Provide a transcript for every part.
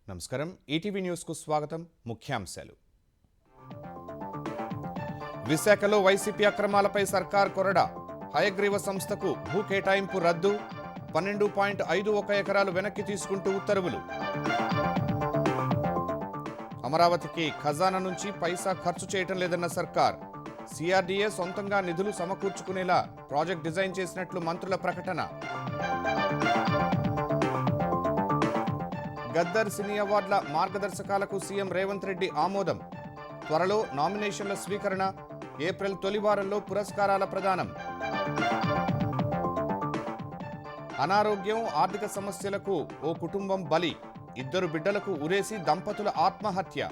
నమస్కారం ETV news కు స్వాగతం ముఖ్యాంశాలు విశాఖలో వైసీపీ అక్రమాలపై సర్కార్ కొరడా హయగ్రీవ సంస్థకు భూ కేటాయింపు రద్దు 12.51 ఎకరాలు వెనక్కి తీసుకుంటూ ఉత్తర్వులు అమరావతికి ఖజానా నుంచి పైసా ఖర్చు చేయటం లేదన్న సర్కార్ సిఆర్డీఏ సొంతంగా నిధులు సమకూర్చుకునేలా ప్రాజెక్ట్ డిజైన్ చేసినట్లు మంత్రుల ప్రకటన గద్దర్ సినీ అవార్డుల మార్గదర్శకాలకు సీఎం రేవంత్ రెడ్డి ఆమోదం త్వరలో నామినేషన్ల స్వీకరణ ఏప్రిల్ తొలి వారంలో పురస్కారాల ప్రదానం అనారోగ్యం ఆర్థిక సమస్యలకు ఓ కుటుంబం బలి 2 బిడ్డలకు ఉరేసి దంపతుల ఆత్మహత్య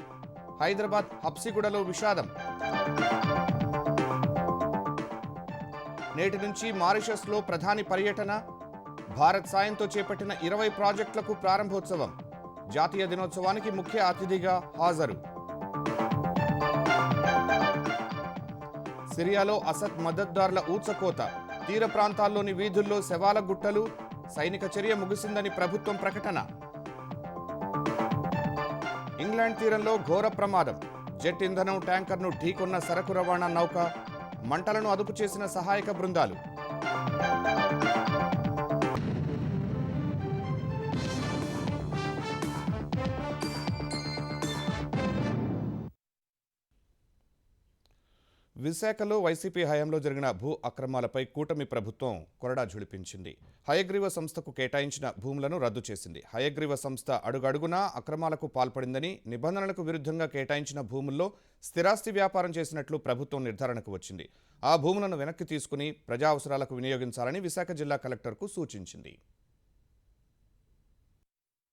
హైదరాబాద్ హబ్సిగూడలో విషాదం నేటి నుంచి మారిషస్లో ప్రధాని పర్యటన భారత్ సాయంతో చేపట్టిన 20 ప్రాజెక్టులకు ప్రారంభోత్సవం జాతీయ దినోత్సవానికి ముఖ్య అతిథిగా హాజరు సిరియాలో అసద్ మద్దతుదారుల ఊచకోత తీర ప్రాంతాల్లోని వీధుల్లో శవాల గుట్టలు సైనిక చర్య ముగిసిందని ప్రభుత్వం ప్రకటన ఇంగ్లాండ్ తీరంలో ఘోర ప్రమాదం జెట్ ఇంధనం ట్యాంకర్ను ఢీకొన్న సరకు రవాణా నౌక మంటలను అదుపు చేసిన సహాయక బృందాలు విశాఖలో వైసీపీ హయాంలో జరిగిన భూ అక్రమాలపై కూటమి ప్రభుత్వం కొరడా ఝుళిపించింది హయగ్రీవ సంస్థకు కేటాయించిన భూములను రద్దు చేసింది హయగ్రీవ సంస్థ అడుగడుగునా అక్రమాలకు పాల్పడిందని నిబంధనలకు విరుద్ధంగా కేటాయించిన భూముల్లో స్థిరాస్తి వ్యాపారం చేసినట్లు ప్రభుత్వం నిర్ధారణకు వచ్చింది ఆ భూములను వెనక్కి తీసుకుని ప్రజా అవసరాలకు వినియోగించాలని విశాఖ జిల్లా కలెక్టర్కు సూచించింది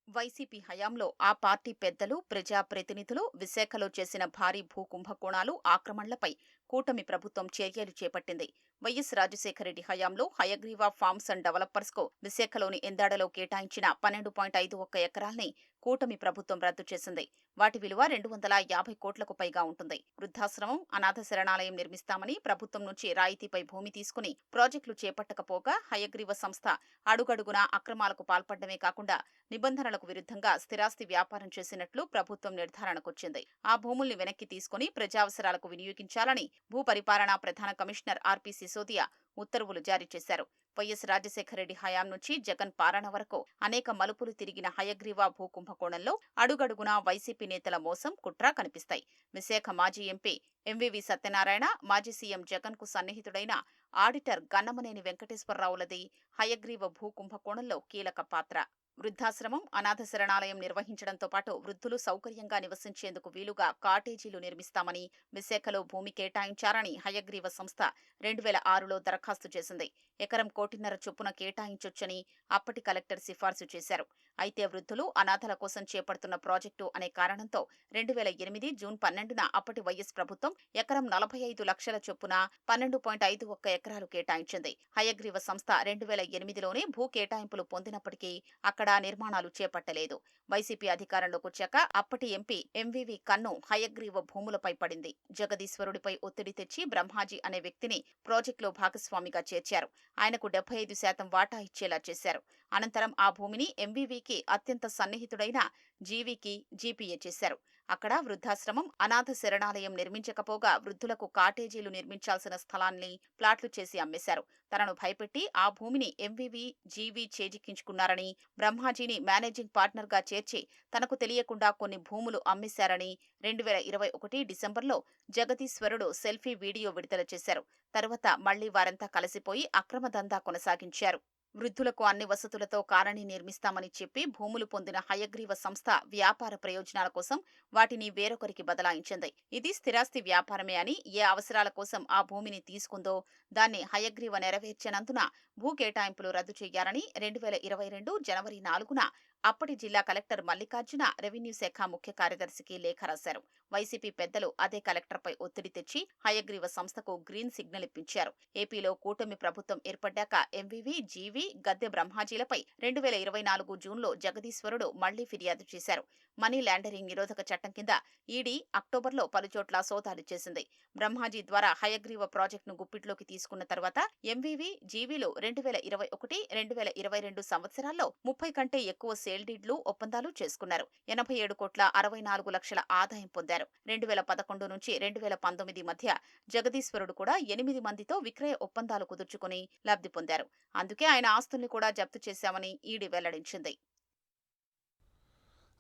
వైసీపీ హయాంలో ఆ పార్టీ పెద్దలు ప్రజాప్రతినిధులు విశాఖలో చేసిన భారీ భూ కుంభకోణాలు ఆక్రమణలపై కూటమి ప్రభుత్వం చర్యలు చేపట్టింది వైఎస్ రాజశేఖరరెడ్డి హయాంలో హయగ్రీవ ఫార్మ్స్ అండ్ డెవలపర్స్ కు విశాఖలోని ఎందాడలో కేటాయించిన 12.51 ఎకరాల్ని కూటమి ప్రభుత్వం రద్దు చేసింది వాటి విలువ 250 కోట్లకు పైగా ఉంటుంది వృద్ధాశ్రమం అనాథ శరణాలయం నిర్మిస్తామని ప్రభుత్వం నుంచి రాయితీపై భూమి తీసుకుని ప్రాజెక్టులు చేపట్టకపోగా హయగ్రీవ సంస్థ అడుగడుగునా అక్రమాలకు పాల్పడమే కాకుండా నిబంధనలకు విరుద్ధంగా స్థిరాస్తి వ్యాపారం చేసినట్లు ప్రభుత్వం నిర్ధారణకొచ్చింది ఆ భూముల్ని వెనక్కి తీసుకుని ప్రజావసరాలకు వినియోగించాలని భూ పరిపాలనా ప్రధాన కమిషనర్ ఆర్పీ సిసోదియా ఉత్తర్వులు జారీ చేశారు వైఎస్ రాజశేఖరరెడ్డి హయాం నుంచి జగన్ పాలన వరకు అనేక మలుపులు తిరిగిన హయగ్రీవ భూ కుంభకోణంలో అడుగడుగునా వైసీపీ నేతల మోసం కుట్ర కనిపిస్తాయి విశాఖ మాజీ ఎంపీ ఎంవివి సత్యనారాయణ మాజీ సీఎం జగన్ కు సన్నిహితుడైన ఆడిటర్ గన్నమనేని వెంకటేశ్వరరావులది హయగ్రీవ భూ కుంభకోణంలో కీలక పాత్ర వృద్ధాశ్రమం అనాథ శరణాలయం నిర్వహించడంతో పాటు వృద్ధులు సౌకర్యంగా నివసించేందుకు వీలుగా కాటేజీలు నిర్మిస్తామని విశాఖలో భూమి కేటాయించారని హయగ్రీవ సంస్థ 2006లో దరఖాస్తు చేసింది ఎకరం 1.5 కోటి చొప్పున కేటాయించొచ్చని అప్పటి కలెక్టర్ సిఫార్సు చేశారు అయితే వృద్ధులు అనాథల కోసం చేపడుతున్న ప్రాజెక్టు అనే కారణంతో 2008 జూన్ 12న అప్పటి వైఎస్ ప్రభుత్వం ఎకరం 45 లక్షల చొప్పున 12.51 ఎకరాలు కేటాయించింది హయగ్రీవ సంస్థ 2008లోనే భూ కేటాయింపులు పొందినప్పటికీ అక్కడ నిర్మాణాలు చేపట్టలేదు వైసీపీ అధికారంలోకి వచ్చాక అప్పటి ఎంపీ ఎంవివి కన్ను హయగ్రీవ భూములపై పడింది జగదీశ్వరుడిపై ఒత్తిడి తెచ్చి బ్రహ్మాజీ అనే వ్యక్తిని ప్రాజెక్టులో భాగస్వామిగా చేర్చారు ఆయనకు 75% వాటా ఇచ్చేలా చేశారు అనంతరం ఆ భూమిని ఎంవివికి అత్యంత సన్నిహితుడైన జీవీకి జీపీఏ చేశారు అక్కడ వృద్ధాశ్రమం అనాథ శరణాలయం నిర్మించకపోగా వృద్ధులకు కాటేజీలు నిర్మించాల్సిన స్థలాన్ని ప్లాట్లు చేసి అమ్మేశారు తనను భయపెట్టి ఆ భూమిని ఎంవివి జీవీ చేజిక్కించుకున్నారని బ్రహ్మాజీని మేనేజింగ్ పార్ట్నర్ గా చేర్చి తనకు తెలియకుండా కొన్ని భూములు అమ్మేశారని 2021 డిసెంబర్లో జగదీశ్వరుడు సెల్ఫీ వీడియో విడుదల చేశారు తర్వాత మళ్లీ వారంతా కలిసిపోయి అక్రమ దందా కొనసాగించారు వృద్ధులకు అన్ని వసతులతో కాలనీ నిర్మిస్తామని చెప్పి భూములు పొందిన హయగ్రీవ సంస్థ వ్యాపార ప్రయోజనాల కోసం వాటిని వేరొకరికి బదలాయించింది ఇది స్థిరాస్తి వ్యాపారమే అని ఏ అవసరాల కోసం ఆ భూమిని తీసుకుందో దాన్ని హయగ్రీవ నెరవేర్చనందున భూ కేటాయింపులు రద్దు చేయాలని 2022 జనవరి 4న అప్పటి జిల్లా కలెక్టర్ మల్లికార్జున రెవెన్యూ శాఖ ముఖ్య కార్యదర్శికి లేఖ రాశారు. వైసీపీ పెద్దలు అదే కలెక్టర్పై ఒత్తిడి తెచ్చి హయగ్రీవ సంస్థకు గ్రీన్ సిగ్నల్ ఇప్పించారు. ఏపీలో కూటమి ప్రభుత్వం ఏర్పడ్డాక ఎంవీవీ, జీవీ, గద్దె బ్రహ్మాజీలపై 2024 జూన్లో జగదీశ్వరుడు మళ్లీ ఫిర్యాదు చేశారు. మనీ లాండరింగ్ నిరోధక చట్టం కింద ఈడీ అక్టోబర్లో పలుచోట్ల సోదాలు చేసింది. బ్రహ్మాజీ ద్వారా హయగ్రీవ ప్రాజెక్టును గుప్పిట్లోకి తీసుకున్న తర్వాత ఎంవీవీ, జీవీలు 2021, 2022 సంవత్సరాల్లో 30 కంటే ఎక్కువ సేల్ డీడ్లు, ఒప్పందాలు చేసుకున్నారు. 87,64,00,000 ఆదాయం పొందారు. 2011 నుంచి 2019 మధ్య జగదీశ్వరుడు కూడా 8 మందితో విక్రయ ఒప్పందాలు కుదుర్చుకుని లబ్ధి పొందారు. అందుకే ఆయన ఆస్తుల్ని కూడా జప్తు చేశామని ఈడీ వెల్లడించింది.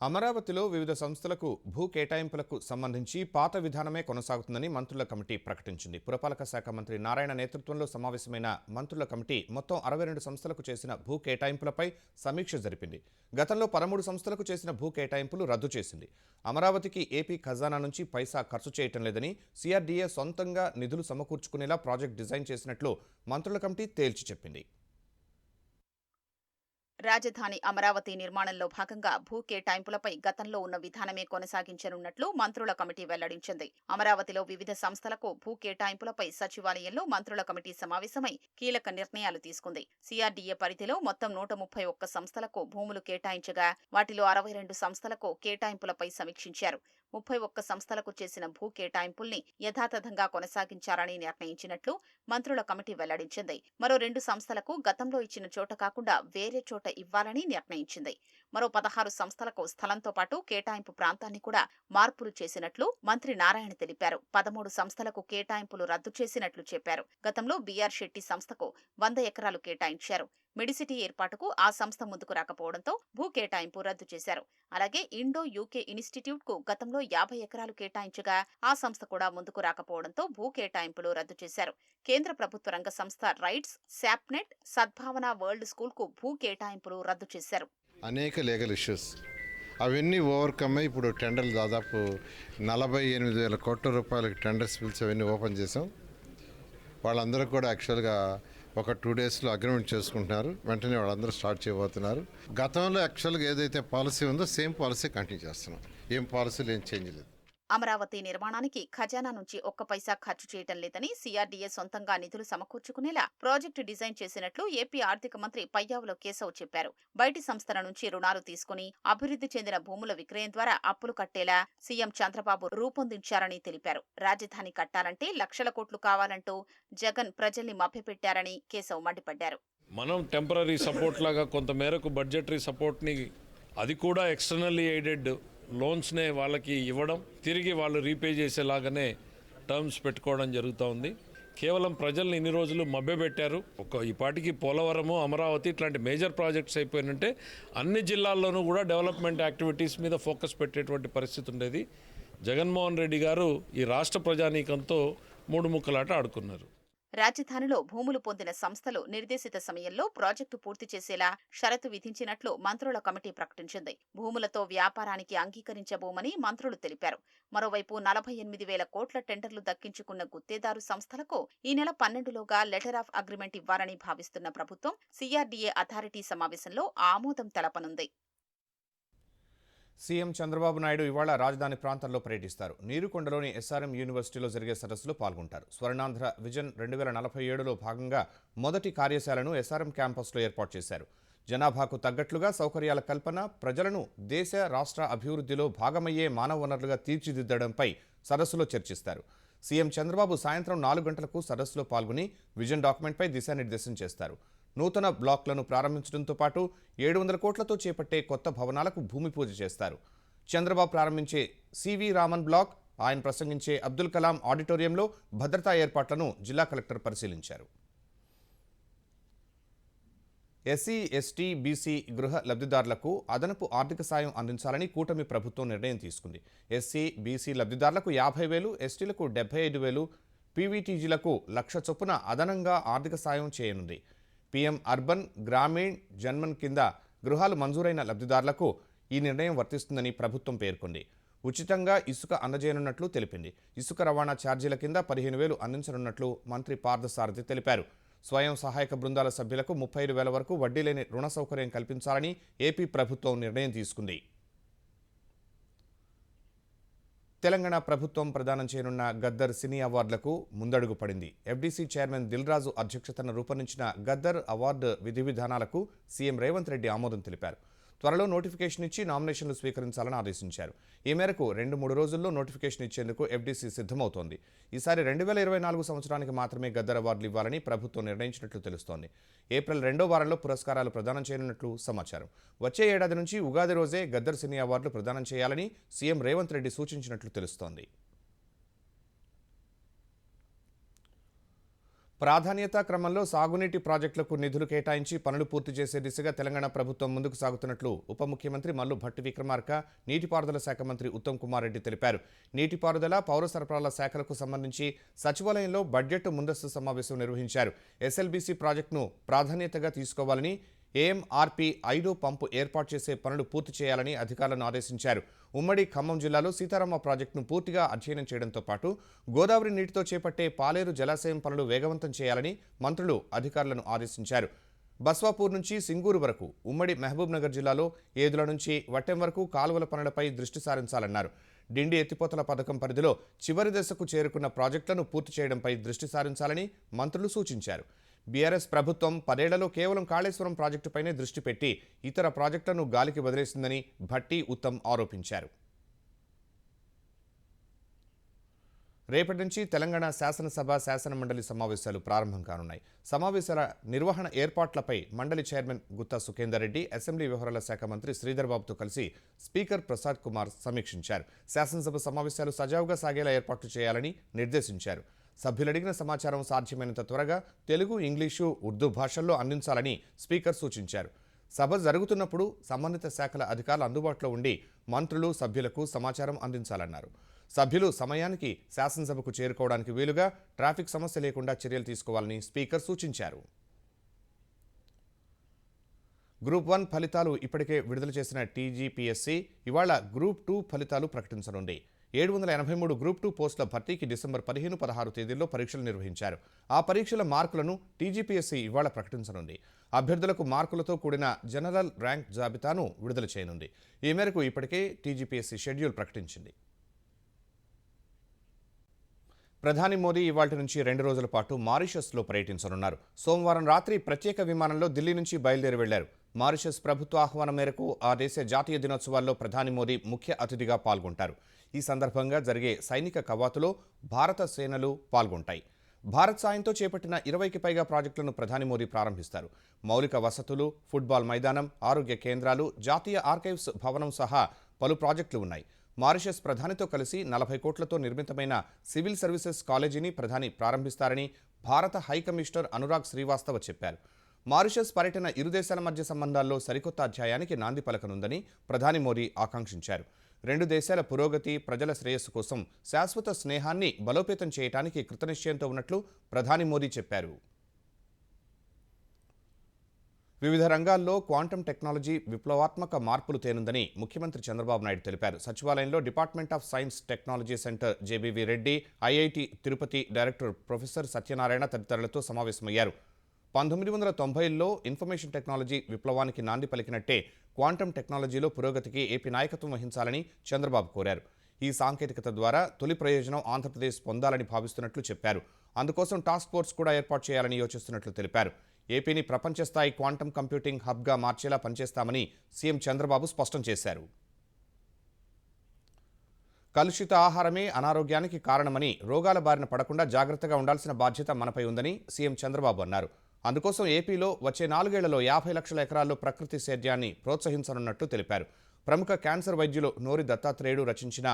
అమరావతిలో వివిధ సంస్థలకు భూ కేటాయింపులకు సంబంధించి పాత విధానమే కొనసాగుతుందని మంత్రుల కమిటీ ప్రకటించింది. పురపాలక శాఖ మంత్రి నారాయణ నేతృత్వంలో సమావేశమైన మంత్రుల కమిటీ మొత్తం 62 సంస్థలకు చేసిన భూ కేటాయింపులపై సమీక్ష జరిపింది. గతంలో 13 సంస్థలకు చేసిన భూ కేటాయింపులు రద్దు చేసింది. అమరావతికి ఏపీ ఖజానా నుంచి పైసా ఖర్చు చేయటం లేదని, సిఆర్డీఏ సొంతంగా నిధులు సమకూర్చుకునేలా ప్రాజెక్ట్ డిజైన్ చేసినట్లు మంత్రుల కమిటీ తేల్చి చెప్పింది. రాజధాని అమరావతి నిర్మాణంలో భాగంగా భూ కేటాయింపులపై గతంలో ఉన్న విధానమే కొనసాగించనున్నట్లు మంత్రుల కమిటీ వెల్లడించింది. అమరావతిలో వివిధ సంస్థలకు భూ కేటాయింపులపై సచివాలయంలో మంత్రుల కమిటీ సమావేశమై కీలక నిర్ణయాలు తీసుకుంది. సిఆర్డీఏ పరిధిలో మొత్తం 131 సంస్థలకు భూములు కేటాయించగా వాటిలో 62 సంస్థలకు కేటాయింపులపై సమీక్షించారు. 31 సంస్థలకు చేసిన భూ కేటాయింపుల్ని యథాతథంగా కొనసాగించాలని నిర్ణయించినట్లు మంత్రుల కమిటీ వెల్లడించింది. మరో 2 సంస్థలకు గతంలో ఇచ్చిన చోట కాకుండా వేరే చోట ఇవ్వాలని నిర్ణయించింది. మరో 16 సంస్థలకు స్థలంతో పాటు కేటాయింపు ప్రాంతాన్ని కూడా మార్పులు చేసినట్లు మంత్రి నారాయణ తెలిపారు. 13 సంస్థలకు కేటాయింపులు రద్దు చేసినట్లు చెప్పారు. గతంలో బీఆర్ శెట్టి సంస్థకు 100 ఎకరాలు కేటాయించారు. మెడిసిటీ ఏర్పాటుకు ఆ సంస్థ ముందుకు రాకపోవడంతో భూ కేటాయింపు రద్దు చేశారు. అలాగే ఇండో యూకే ఇన్స్టిట్యూట్ కు గతంలో 50 ఎకరాలు కేటాయించగా ఆ సంస్థ కూడా ముందుకు రాకపోవడంతో భూ కేటాయింపులు రద్దు చేశారు. కేంద్ర ప్రభుత్వ రంగ సంస్థ రైట్స్, శాప్నెట్, సద్భావన వరల్డ్ స్కూల్ కు భూ కేటాయింపులు రద్దు చేశారు. అనేక లీగల్ ఇష్యూస్ అవన్నీ ఓవర్కమ్ అయ్యి ఇప్పుడు టెండర్లు దాదాపు 48,000 కోట్ల రూపాయలకి టెండర్స్ పిలిచి అవన్నీ ఓపెన్ చేసాం. వాళ్ళందరూ కూడా యాక్చువల్గా ఒక 2 డేస్లో అగ్రిమెంట్ చేసుకుంటున్నారు. వెంటనే వాళ్ళందరూ స్టార్ట్ చేయబోతున్నారు. గతంలో యాక్చువల్గా ఏదైతే పాలసీ ఉందో సేమ్ పాలసీ కంటిన్యూ చేస్తున్నాం. ఏం పాలసీలు ఏం చేంజ్ లేదు. అమరావతి నిర్మాణానికి ఖజానా నుంచి ఒక్క పైసా ఖర్చు చేయటం లేదని, సిఆర్డీఏ సొంతంగా నిధులు సమకూర్చుకునేలా ప్రాజెక్టు డిజైన్ చేసినట్లు ఏపీ ఆర్థిక మంత్రి పయ్యావుల కేశవ్ చెప్పారు. బయటి సంస్థల నుంచి రుణాలు తీసుకుని అభివృద్ధి చెందిన భూముల విక్రయం ద్వారా అప్పులు కట్టేలా సీఎం చంద్రబాబు రూపొందించారని తెలిపారు. రాజధాని కట్టాలంటే లక్షల కోట్లు కావాలంటూ జగన్ ప్రజల్ని మభ్యపెట్టారని కేశవ్ మండిపడ్డారు. మనం టెంపరరీ సపోర్ట్ లాగా కొంతమేరకు బడ్జెటరీ సపోర్ట్ని, అది కూడా ఎక్స్టర్నల్లీ ఎయిడెడ్ లోన్స్నే వాళ్ళకి ఇవ్వడం, తిరిగి వాళ్ళు రీపే చేసేలాగానే టర్మ్స్ పెట్టుకోవడం జరుగుతూ ఉంది. కేవలం ప్రజల్ని ఇన్ని రోజులు మభ్యపెట్టారు. ఈ పాటికి పోలవరము, అమరావతి ఇట్లాంటి మేజర్ ప్రాజెక్ట్స్ అయిపోయినంటే అన్ని జిల్లాల్లోనూ కూడా డెవలప్మెంట్ యాక్టివిటీస్ మీద ఫోకస్ పెట్టేటువంటి పరిస్థితి ఉండేది. జగన్మోహన్ రెడ్డి గారు ఈ రాష్ట్ర ప్రజానీకంతో 3 ముక్కలాట ఆడుకున్నారు. రాజధానిలో భూములు పొందిన సంస్థలు నిర్దేశిత సమయంలో ప్రాజెక్టు పూర్తి చేసేలా షరతు విధించినట్లు మంత్రుల కమిటీ ప్రకటించింది. భూములతో వ్యాపారానికి అంగీకరించబోమని మంత్రులు తెలిపారు. మరోవైపు 48,000 కోట్ల టెండర్లు దక్కించుకున్న గుత్తేదారు సంస్థలకు ఈ నెల 12లోగా లెటర్ ఆఫ్ అగ్రిమెంట్ ఇవ్వాలని భావిస్తున్న ప్రభుత్వం సిఆర్డీఏ అథారిటీ సమావేశంలో ఆమోదం తెలపనుంది. సీఎం చంద్రబాబు నాయుడు ఇవాళ రాజధాని ప్రాంతాల్లో పర్యటిస్తారు. నీరుకొండలోని ఎస్ఆర్ఎం యూనివర్సిటీలో జరిగే సదస్సులో పాల్గొంటారు. స్వర్ణాంధ్ర విజన్ 2047లో భాగంగా మొదటి కార్యశాలను ఎస్ఆర్ఎం క్యాంపస్లో ఏర్పాటు చేశారు. జనాభాకు తగ్గట్లుగా సౌకర్యాల కల్పన, ప్రజలను దేశ రాష్ట్ర అభివృద్ధిలో భాగమయ్యే మానవ వనరులుగా తీర్చిదిద్దడంపై సదస్సులో చర్చిస్తారు. సీఎం చంద్రబాబు సాయంత్రం 4 గంటలకు సదస్సులో పాల్గొని విజన్ డాక్యుమెంట్పై దిశానిర్దేశం చేస్తారు. నూతన బ్లాక్లను ప్రారంభించడంతో పాటు 700 కోట్లతో చేపట్టే కొత్త భవనాలకు భూమి పూజ చేస్తారు. చంద్రబాబు ప్రారంభించే సివి రామన్ బ్లాక్, ఆయన ప్రసంగించే అబ్దుల్ కలాం ఆడిటోరియంలో భద్రతా ఏర్పాట్లను జిల్లా కలెక్టర్ పరిశీలించారు. ఎస్సీ, ఎస్టీ, బీసీ గృహ లబ్ధిదారులకు అదనపు ఆర్థిక సాయం అందించాలని కూటమి ప్రభుత్వం నిర్ణయం తీసుకుంది. ఎస్సీ, బీసీ లబ్ధిదారులకు 50,000, ఎస్టీలకు 75,000, పీవీటీజీలకు 1,00,000 చొప్పున అదనంగా ఆర్థిక సాయం చేయనుంది. పీఎం అర్బన్, గ్రామీణ్, జన్మన్ కింద గృహాలు మంజూరైన లబ్ధిదారులకు ఈ నిర్ణయం వర్తిస్తుందని ప్రభుత్వం పేర్కొంది. ఉచితంగా ఇసుక అందజేయనున్నట్లు తెలిపింది. ఇసుక రవాణా ఛార్జీల కింద 15,000 అందించనున్నట్లు మంత్రి పార్థసారథి తెలిపారు. స్వయం సహాయక బృందాల సభ్యులకు 35,000 వరకు వడ్డీ లేని రుణ సౌకర్యం కల్పించాలని ఏపీ ప్రభుత్వం నిర్ణయం తీసుకుంది. తెలంగాణ ప్రభుత్వం ప్రదానం చేయనున్న గద్దర్ సినీ అవార్డులకు ముందడుగు పడింది. ఎఫ్డీసీ చైర్మన్ దిల్రాజు అధ్యక్షతన రూపొందించిన గద్దర్ అవార్డు విధి విధానాలకు సీఎం రేవంత్ రెడ్డి ఆమోదం తెలిపారు. త్వరలో నోటిఫికేషన్ ఇచ్చి నామినేషన్లు స్వీకరించాలని ఆదేశించారు. ఈ మేరకు 2-3 రోజుల్లో నోటిఫికేషన్ ఇచ్చేందుకు ఎఫ్డీసీ సిద్ధమవుతోంది. ఈసారి 2024 సంవత్సరానికి మాత్రమే గద్దర్ అవార్డులు ఇవ్వాలని ప్రభుత్వం నిర్ణయించినట్లు తెలుస్తోంది. ఏప్రిల్ 2వ వారంలో పురస్కారాలు ప్రదానం చేయనున్నట్లు సమాచారం. వచ్చే ఏడాది నుంచి ఉగాది రోజే గద్దర్ సినీ అవార్డులు ప్రదానం చేయాలని సీఎం రేవంత్ రెడ్డి సూచించినట్లు తెలుస్తోంది. ప్రాధాన్యతా క్రమంలో సాగునీటి ప్రాజెక్టులకు నిధులు కేటాయించి పనులు పూర్తి చేసే దిశగా తెలంగాణ ప్రభుత్వం ముందుకు సాగుతున్నట్లు ఉప ముఖ్యమంత్రి మల్లు భట్టి విక్రమార్క, నీటిపారుదల శాఖ మంత్రి ఉత్తమ్ కుమార్ రెడ్డి తెలిపారు. నీటిపారుదల, పౌర సరఫరాల శాఖలకు సంబంధించి సచివాలయంలో బడ్జెట్ ముందస్తు సమావేశం నిర్వహించారు. ఎస్ఎల్బీసీ ప్రాజెక్టును ప్రాధాన్యతగా తీసుకోవాలని, ఏఎంఆర్పీ 5వ పంపు ఏర్పాటు చేసే పనులు పూర్తి చేయాలని అధికారులను ఆదేశించారు. ఉమ్మడి ఖమ్మం జిల్లాలో సీతారామ ప్రాజెక్టును పూర్తిగా అధ్యయనం చేయడంతో పాటు గోదావరి నీటితో చేపట్టే పాలేరు జలాశయం పనులు వేగవంతం చేయాలని మంత్రులు అధికారులను ఆదేశించారు. బస్వాపూర్ నుంచి సింగూరు వరకు ఉమ్మడి మహబూబ్నగర్ జిల్లాలో ఏదుల నుంచి వట్టెం వరకు కాలువల పనులపై దృష్టి సారించాలన్నారు. డిండి ఎత్తిపోతల పథకం పరిధిలో చివరి దశకు చేరుకున్న ప్రాజెక్టులను పూర్తి చేయడంపై దృష్టి సారించాలని మంత్రులు సూచించారు. బీఆర్ఎస్ ప్రభుత్వం 10 ఏళ్లలో కేవలం కాళేశ్వరం ప్రాజెక్టుపైనే దృష్టి పెట్టి ఇతర ప్రాజెక్టులను గాలికి వదిలేసిందని భట్టి, ఉత్తమ్ ఆరోపించారు. రేపటి నుంచి తెలంగాణ శాసనసభ, శాసనమండలి సమావేశాలు ప్రారంభం కానున్నాయి. సమావేశాల నిర్వహణ ఏర్పాట్లపై మండలి చైర్మన్ గుత్తా సుఖేందర్ రెడ్డి, అసెంబ్లీ వ్యవహారాల శాఖ మంత్రి శ్రీధర్ బాబుతో కలిసి స్పీకర్ ప్రసాద్ కుమార్ సమీక్షించారు. శాసనసభ సమావేశాలు సజావుగా సాగేలా ఏర్పాట్లు చేయాలని నిర్దేశించారు. సభ్యులు అడిగిన సమాచారం సాధ్యమైనంత త్వరగా తెలుగు, ఇంగ్లీషు, ఉర్దూ భాషల్లో అందించాలని స్పీకర్ సూచించారు. సభ జరుగుతున్నప్పుడు సంబంధిత శాఖల అధికారులు అందుబాటులో ఉండి మంత్రులు, సభ్యులకు సమాచారం అందించాలన్నారు. సభ్యులు సమయానికి శాసనసభకు చేరుకోవడానికి వీలుగా ట్రాఫిక్ సమస్య లేకుండా చర్యలు తీసుకోవాలని స్పీకర్ సూచించారు. గ్రూప్ 1 ఫలితాలు ఇప్పటికే విడుదల చేసిన టీజీపీఎస్సీ ఇవాళ గ్రూప్ 2 ఫలితాలు ప్రకటించనుంది. 783 గ్రూప్ 2 పోస్టుల భర్తీకి డిసెంబర్ 15, 16 తేదీల్లో పరీక్షలు నిర్వహించారు. ఆ పరీక్షల మార్కులను టీజీపీఎస్సీ ఇవాళ ప్రకటించనుంది. అభ్యర్థులకు మార్కులతో కూడిన జనరల్ ర్యాంక్ జాబితాను విడుదల చేయనుంది. ఈ మేరకు ఇప్పటికే టీజీపీఎస్సీ షెడ్యూల్ ప్రకటించింది. ప్రధాని మోదీ ఇవాళ్టి నుంచి 2 రోజుల పాటు మారిషస్లో పర్యటించనున్నారు. సోమవారం రాత్రి ప్రత్యేక విమానంలో ఢిల్లీ నుంచి బయలుదేరి వెళ్లారు. మారిషస్ ప్రభుత్వ ఆహ్వానం మేరకు ఆ దేశ జాతీయ దినోత్సవాల్లో ప్రధాని మోదీ ముఖ్య అతిథిగా పాల్గొంటారు. ఈ సందర్భంగా జరిగే సైనిక కవాతులో భారత సేనలు పాల్గొంటాయి. భారత్ సాయంతో చేపట్టిన 20కి పైగా ప్రాజెక్టులను ప్రధాని మోదీ ప్రారంభిస్తారు. మౌలిక వసతులు, ఫుట్బాల్ మైదానం, ఆరోగ్య కేంద్రాలు, జాతీయ ఆర్కైవ్స్ భవనం సహా పలు ప్రాజెక్టులు ఉన్నాయి. మారిషస్ ప్రధానితో కలిసి 40 కోట్లతో నిర్మితమైన సివిల్ సర్వీసెస్ కాలేజీని ప్రధాని ప్రారంభిస్తారని భారత హైకమిషనర్ అనురాగ్ శ్రీవాస్తవ చెప్పారు. మారిషస్ పర్యటన ఇరు దేశాల మధ్య సంబంధాల్లో సరికొత్త అధ్యాయానికి నాంది పలకనుందని ప్రధాని మోదీ ఆకాంక్షించారు. 2 దేశాల పురోగతి, ప్రజల శ్రేయస్సు కోసం శాశ్వత స్నేహాన్ని బలోపేతం చేయడానికి కృతనిశ్చయంతో ఉన్నట్లు ప్రధాని మోదీ చెప్పారు. వివిధ రంగాల్లో క్వాంటం టెక్నాలజీ విప్లవాత్మక మార్పులు తేనుందని ముఖ్యమంత్రి చంద్రబాబు నాయుడు తెలిపారు. సచివాలయంలో department of science technology centre JBV Reddy, IIT Tirupati director professor Satyanarayana తదితరులతో సమావేశమయ్యారు. 1990ల్లో ఇన్ఫర్మేషన్ టెక్నాలజీ విప్లవానికి నాంది పలికినట్టే క్వాంటం టెక్నాలజీలో పురోగతికి ఏపీ నాయకత్వం వహించాలని చంద్రబాబు కోరారు. ఈ సాంకేతికత ద్వారా తొలి ప్రయోజనం ఆంధ్రప్రదేశ్ పొందాలని భావిస్తున్నట్లు చెప్పారు. అందుకోసం టాస్క్ ఫోర్స్ కూడా ఏర్పాటు చేయాలని యోచిస్తున్నట్లు తెలిపారు. ఏపీని ప్రపంచ స్థాయి క్వాంటం కంప్యూటింగ్ హబ్గా మార్చేలా పనిచేస్తామని సీఎం చంద్రబాబు స్పష్టం చేశారు. కలుషిత ఆహారమే అనారోగ్యానికి కారణమని, రోగాల బారిన పడకుండా జాగ్రత్తగా ఉండాల్సిన బాధ్యత మనపై ఉందని సీఎం చంద్రబాబు అన్నారు. అందుకోసం ఏపీలో వచ్చే 4 ఏళ్లలో 50 లక్షల ఎకరాల్లో ప్రకృతి సేద్యాన్ని ప్రోత్సహించనున్నట్లు తెలిపారు. ప్రముఖ క్యాన్సర్ వైద్యులు నోరి దత్తాత్రేయుడు రచించిన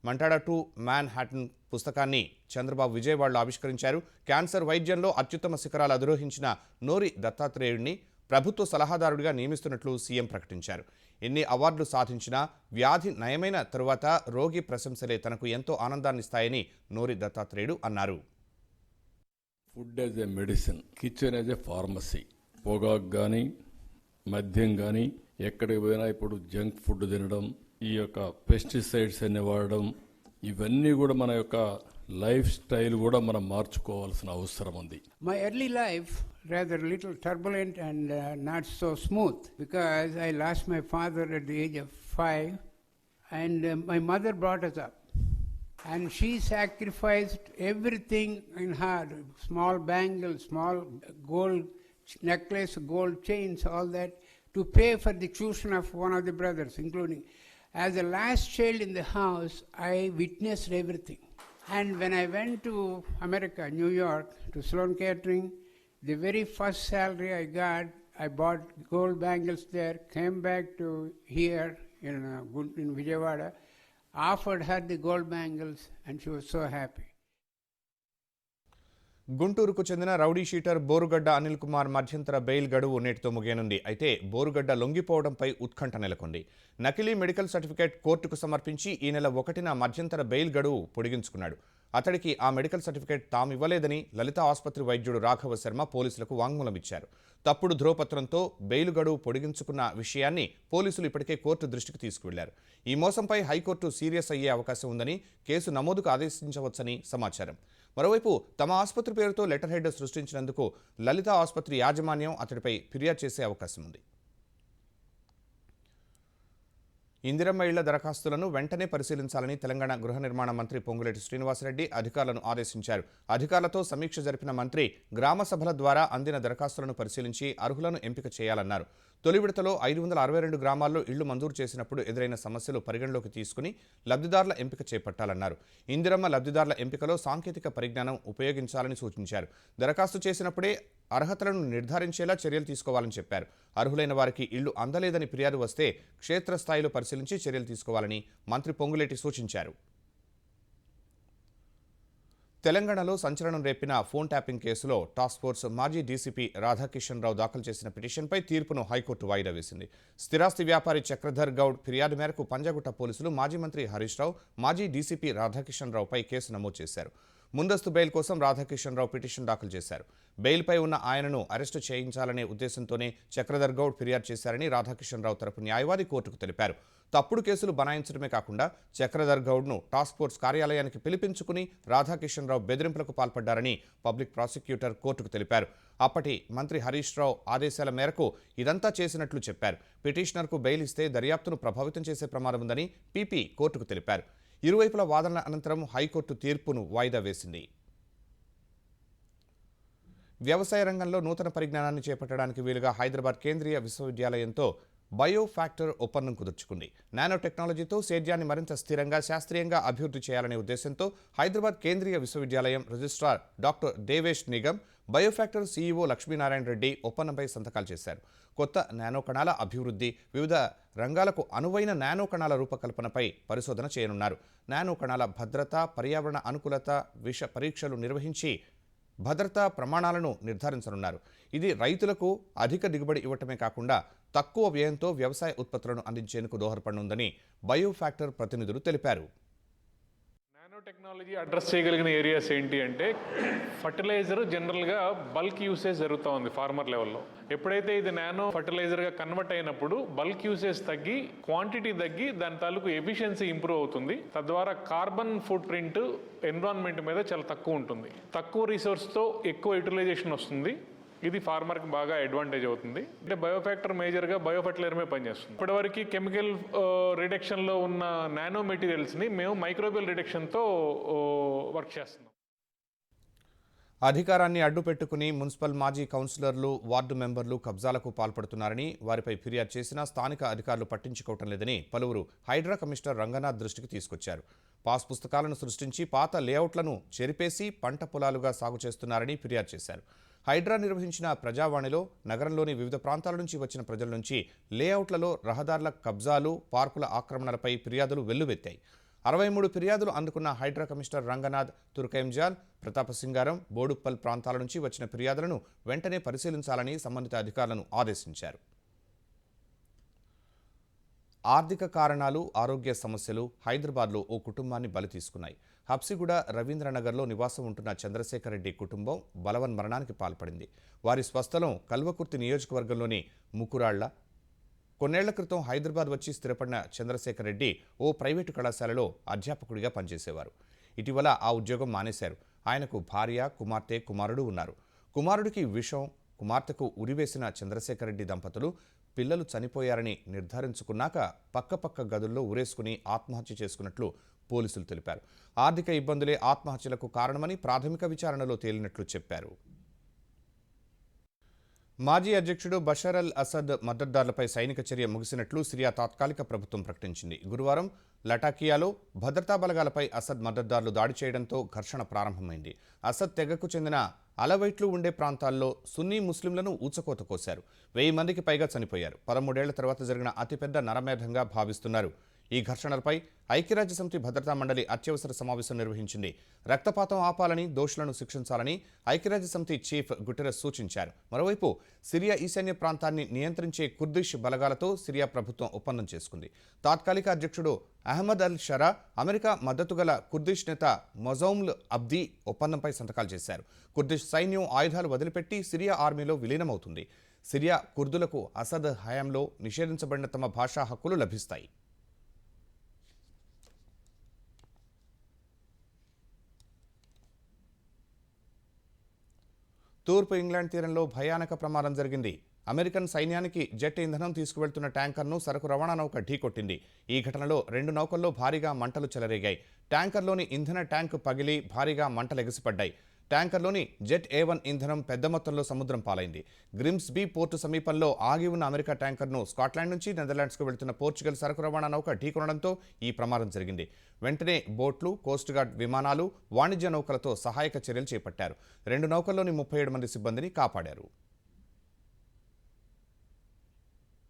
మంటాడా టు మ్యాన్ హ్యాటన్ పుస్తకాన్ని చంద్రబాబు విజయవాడలో ఆవిష్కరించారు. క్యాన్సర్ వైద్యంలో అత్యుత్తమ శిఖరాలు అధిరోహించిన నోరి దత్తాత్రేయుడిని ప్రభుత్వ సలహాదారుడిగా నియమిస్తున్నట్లు సీఎం ప్రకటించారు. ఎన్ని అవార్డులు సాధించినా వ్యాధి నయమైన తరువాత రోగి ప్రశంసలే తనకు ఎంతో ఆనందాన్నిస్తాయని నోరి దత్తాత్రేయుడు అన్నారు. Food as a medicine, kitchen as a pharmacy. పొగాకు కానీ, మద్యం కానీ, ఎక్కడికి పోయినా ఇప్పుడు జంక్ ఫుడ్ తినడం, ఈ యొక్క పెస్టిసైడ్స్ అన్ని వాడడం, ఇవన్నీ కూడా మన యొక్క లైఫ్ స్టైల్ కూడా మనం మార్చుకోవాల్సిన అవసరం ఉంది. My early life rather little turbulent and not so smooth because I lost my father at the age of 5 and my mother brought us up. And she sacrificed everything in her, small bangles, small gold necklace, gold chains, all that, to pay for the tuition of one of the brothers, including. As the last child in the house, I witnessed everything. And when I went to America, New York, to Sloan Kettering, the very first salary I got, I bought gold bangles there, came back to here in Vijayawada, offered her the gold bangles, and she was so happy. గుంటూరుకు చెందిన rowdy sheeter Borugadda Anil Kumar మధ్యంతర bail గడువు నేటితో ముగియనుంది. అయితే బోరుగడ్డ లొంగిపోవడంపై ఉత్కంఠ నెలకొంది. నకిలీ medical certificate కోర్టుకు సమర్పించి ఈ నెల 1న మధ్యంతర బెయిల్ గడువు పొడిగించుకున్నాడు. అతడికి ఆ మెడికల్ సర్టిఫికేట్ తామివ్వలేదని లలిత ఆసుపత్రి వైద్యుడు రాఘవ శర్మ పోలీసులకు వాంగ్మూలం ఇచ్చారు. తప్పుడు ధ్రువపత్రంతో బెయిల్ గడువు పొడిగించుకున్న విషయాన్ని పోలీసులు ఇప్పటికే కోర్టు దృష్టికి తీసుకువెళ్లారు. ఈ మోసంపై హైకోర్టు సీరియస్ అయ్యే అవకాశం ఉందని, కేసు నమోదుకు ఆదేశించవచ్చని సమాచారం. మరోవైపు తమ ఆసుపత్రి పేరుతో లెటర్ హెడ్ సృష్టించినందుకు లలిత ఆసుపత్రి యాజమాన్యం అతడిపై ఫిర్యాదు చేసే అవకాశం ఉంది. ఇందిరమ్మ ఇళ్ల దరఖాస్తులను వెంటనే పరిశీలించాలని తెలంగాణ గృహ నిర్మాణ మంత్రి పొంగులేటి శ్రీనివాసరెడ్డి అధికారులను ఆదేశించారు. అధికారులతో సమీక్ష జరిపిన మంత్రి గ్రామ సభల ద్వారా అందిన దరఖాస్తులను పరిశీలించి అర్హులను ఎంపిక చేయాలన్నారు. తొలి విడతలో 562 గ్రామాల్లో ఇళ్లు మంజూరు చేసినప్పుడు ఎదురైన సమస్యలు పరిగణలోకి తీసుకుని లబ్ధిదారుల ఎంపిక చేపట్టాలన్నారు. ఇందిరమ్మ లబ్ధిదారుల ఎంపికలో సాంకేతిక పరిజ్ఞానం ఉపయోగించాలని సూచించారు. దరఖాస్తు చేసినప్పుడే అర్హతలను నిర్ధారించేలా చర్యలు తీసుకోవాలని చెప్పారు. అర్హులైన వారికి ఇళ్లు అందలేదని ఫిర్యాదు వస్తే క్షేత్రస్థాయిలో పరిశీలించి చర్యలు తీసుకోవాలని మంత్రి పొంగులేటి సూచించారు. తెలంగాణలో సంచలనం రేపిన ఫోన్ ట్యాపింగ్ కేసులో టాస్క్ ఫోర్స్ మాజీ డీసీపీ రాధాకిషన్ రావు దాఖలు చేసిన పిటిషన్పై తీర్పును హైకోర్టు వాయిదా వేసింది. స్థిరాస్తి వ్యాపారి చక్రధర్ గౌడ్ ఫిర్యాదు మేరకు పంజాగుట్ట పోలీసులు మాజీ మంత్రి హరీష్ రావు, మాజీ డీసీపీ రాధాకిషన్ రావుపై కేసు నమోదు చేశారు. ముందస్తు బెయిల్ కోసం రాధాకిషన్ రావు పిటిషన్ దాఖలు చేశారు. బెయిల్పై ఉన్న ఆయనను అరెస్టు చేయించాలనే ఉద్దేశంతోనే చక్రధర్ గౌడ్ ఫిర్యాదు చేశారని రాధాకిషన్ రావు తరపు న్యాయవాది కోర్టుకు తెలిపారు. తప్పుడు కేసులు బనాయించడమే కాకుండా చక్రధర్ గౌడ్ను టాస్క్ ఫోర్స్ కార్యాలయానికి పిలిపించుకుని రాధాకిషన్ రావు బెదిరింపులకు పాల్పడ్డారని పబ్లిక్ ప్రాసిక్యూటర్ కోర్టుకు తెలిపారు. అప్పటి మంత్రి హరీష్ రావు ఆదేశాల మేరకు ఇదంతా చేసినట్లు చెప్పారు. పిటిషనర్కు బెయిల్ ఇస్తే దర్యాప్తును ప్రభావితం చేసే ప్రమాదం ఉందని పీపీ కోర్టుకు తెలిపారు. ఇరువైపుల వాదనల అనంతరం హైకోర్టు తీర్పును వాయిదా వేసింది. వ్యవసాయ రంగంలో నూతన పరిజ్ఞానాన్ని చేపట్టడానికి వీలుగా హైదరాబాద్ కేంద్రీయ విశ్వవిద్యాలయంతో బయో ఫ్యాక్టర్ ఒప్పందం కుదుర్చుకుంది. నానో టెక్నాలజీతో సేద్యాన్ని మరింత స్థిరంగా, శాస్త్రీయంగా అభివృద్ధి చేయాలనే ఉద్దేశంతో హైదరాబాద్ కేంద్రీయ విశ్వవిద్యాలయం registrar doctor Devesh Nigam, biofactor CEO Lakshminarayana Reddy ఒప్పందంపై సంతకాలు చేశారు. కొత్త నానో కణాల అభివృద్ధి, వివిధ రంగాలకు అనువైన నానో కణాల రూపకల్పనపై పరిశోధన చేయనున్నారు. నానో కణాల భద్రత, పర్యావరణ అనుకూలత, విష పరీక్షలు నిర్వహించి భద్రతా ప్రమాణాలను నిర్ధారించనున్నారు. ఇది రైతులకు అధిక దిగుబడి ఇవ్వటమే కాకుండా తక్కువ వ్యయంతో వ్యవసాయ ఉత్పత్తులను అందించేందుకు దోహదపడనుందని బయోఫ్యాక్టర్ ప్రతినిధులు తెలిపారు. నానో టెక్నాలజీ అడ్రస్ చేయగలిగిన ఏరియాస్ ఏంటి అంటే, ఫర్టిలైజర్ జనరల్గా బల్క్ యూసేజ్ జరుగుతూ ఉంది ఫార్మర్ లెవెల్లో. ఎప్పుడైతే ఇది నానో ఫర్టిలైజర్గా కన్వర్ట్ అయినప్పుడు బల్క్ యూసేజ్ తగ్గి, క్వాంటిటీ తగ్గి, దాని తాలూకు ఎఫిషియన్సీ ఇంప్రూవ్ అవుతుంది. తద్వారా కార్బన్ ఫుట్ ప్రింట్ ఎన్విరాన్మెంట్ మీద చాలా తక్కువ ఉంటుంది. తక్కువ రిసోర్స్తో ఎక్కువ యూటిలైజేషన్ వస్తుంది. ఇది ఫార్మర్కి బాగా అడ్వాంటేజ్ అవుతుంది. అంటే బయోఫ్యాక్టర్ మేజర్గా బయోఫర్టిలైజర్ మీద పనిచేస్తుంది. ఇప్పటివరకు కెమికల్ రిడక్షన్లో ఉన్న నానో మెటీరియల్స్ని మేము మైక్రోబియల్ రిడక్షన్తో వర్క్ చేస్తున్నాం. అధికారాన్ని అడ్డుపెట్టుకుని మున్సిపల్ మాజీ కౌన్సిలర్లు, వార్డు మెంబర్లు కబ్జాలకు పాల్పడుతున్నారని, వారిపై ఫిర్యాదు చేసినా స్థానిక అధికారులు పట్టించుకోవటం లేదని పలువురు హైడ్రా కమిషనర్ రంగనాథ్ దృష్టికి తీసుకొచ్చారు. పాస్ పుస్తకాలను సృష్టించి పాత లేఅవుట్లను చెరిపేసి పంట పొలాలుగా సాగు చేస్తున్నారని ఫిర్యాదు చేశారు. హైడ్రా నిర్వహించిన ప్రజావాణిలో నగరంలోని వివిధ ప్రాంతాల నుంచి వచ్చిన ప్రజల నుంచి లేఅవుట్లలో రహదారుల కబ్జాలు, పార్కుల ఆక్రమణలపై ఫిర్యాదులు వెల్లువెత్తాయి. 63 ఫిర్యాదులు అందుకున్న హైడ్రా కమిషనర్ రంగనాథ్ తుర్కయంజాల్, ప్రతాపసింగారం, బోడుప్పల్ ప్రాంతాల నుంచి వచ్చిన ఫిర్యాదులను వెంటనే పరిశీలించాలని సంబంధిత అధికారులను ఆదేశించారు. ఆర్థిక కారణాలు, ఆరోగ్య సమస్యలు హైదరాబాద్లో ఓ కుటుంబాన్ని బలి తీసుకున్నాయి. హబ్సిగూడ రవీంద్రనగర్లో నివాసం ఉంటున్న చంద్రశేఖర్ రెడ్డి కుటుంబం బలవన్ మరణానికి పాల్పడింది. వారి స్వస్థలం కల్వకుర్తి నియోజకవర్గంలోని ముకురాళ్ల. కొన్నేళ్ల క్రితం హైదరాబాద్ వచ్చి స్థిరపడిన చంద్రశేఖర్ రెడ్డి ఓ ప్రైవేటు కళాశాలలో అధ్యాపకుడిగా పనిచేసేవారు. ఇటీవల ఆ ఉద్యోగం మానేశారు. ఆయనకు భార్య, కుమార్తె, కుమారుడు ఉన్నారు. కుమారుడికి విషం, కుమార్తెకు ఉరివేసిన చంద్రశేఖర్ రెడ్డి దంపతులు పిల్లలు చనిపోయారని నిర్ధారించుకున్నాక పక్కపక్క గదుల్లో ఉరేసుకుని ఆత్మహత్య చేసుకున్నట్లు పోలీసులు తెలిపారు. ఆర్థిక ఇబ్బందులే ఆత్మహత్యలకు కారణమని ప్రాథమిక విచారణలో తేలినట్లు చెప్పారు. మాజీ అధ్యక్షుడు బషర్ అల్ అసద్ మద్దతుదారులపై సైనిక చర్య ముగిసినట్లు సిరియా తాత్కాలిక ప్రభుత్వం ప్రకటించింది. గురువారం లటాకియాలో భద్రతా బలగాలపై అసద్ మద్దతుదారులు దాడి చేయడంతో ఘర్షణ ప్రారంభమైంది. అసద్ తెగకు చెందిన అలవైట్లు ఉండే ప్రాంతాల్లో సున్నీ ముస్లింలను ఊచకోత కోశారు. 1000 మందికి పైగా చనిపోయారు. 13 ఏళ్ల తర్వాత జరిగిన అతిపెద్ద నరమేధంగా భావిస్తున్నారు. ఈ ఘర్షణలపై ఐక్యరాజ్యసమితి భద్రతా మండలి అత్యవసర సమావేశం నిర్వహించింది. రక్తపాతం ఆపాలని, దోషులను శిక్షించాలని ఐక్యరాజ్యసమితి చీఫ్ గుటెరస్ సూచించారు. మరోవైపు సిరియా ఈశాన్య ప్రాంతాన్ని నియంత్రించే కుర్దిష్ బలగాలతో సిరియా ప్రభుత్వం ఒప్పందం చేసుకుంది. తాత్కాలిక అధ్యక్షుడు అహ్మద్ అల్ షరా, అమెరికా మద్దతుగల కుర్దిష్ నేత మొజౌమ్ల్ అబ్దీ ఒప్పందంపై సంతకాలు చేశారు. కుర్దిష్ సైన్యం ఆయుధాలు వదిలిపెట్టి సిరియా ఆర్మీలో విలీనమవుతుంది. సిరియా కుర్దులకు అసద్ హయాంలో నిషేధించబడిన తమ భాషా హక్కులు లభిస్తాయి. తూర్పు ఇంగ్లాండ్ తీరంలో భయానక ప్రమాదం జరిగింది. అమెరికన్ సైన్యానికి జెట్ ఇంధనం తీసుకువెళ్తున్న ట్యాంకర్ను సరకు రవాణా నౌక ఢీకొట్టింది. ఈ ఘటనలో 2 నౌకల్లో భారీగా మంటలు చెలరేగాయి. ట్యాంకర్లోని ఇంధన ట్యాంకు పగిలి భారీగా మంటలు ఎగిసిపడ్డాయి. ట్యాంకర్లోని జెట్ A1 ఇంధనం పెద్ద మొత్తంలో సముద్రం పాలైంది. గ్రిమ్స్బీ పోర్టు సమీపంలో ఆగి ఉన్న అమెరికా ట్యాంకర్ను స్కాట్లాండ్ నుంచి నెదర్లాండ్స్కు వెళ్తున్న పోర్చుగల్ సరకు రవాణా నౌక ఢీకొనడంతో ఈ ప్రమాదం జరిగింది. వెంటనే బోట్లు, కోస్ట్ గార్డ్ విమానాలు, వాణిజ్య నౌకలతో సహాయక చర్యలు చేపట్టారు. 2 నౌకల్లోని 37 మంది సిబ్బందిని కాపాడారు.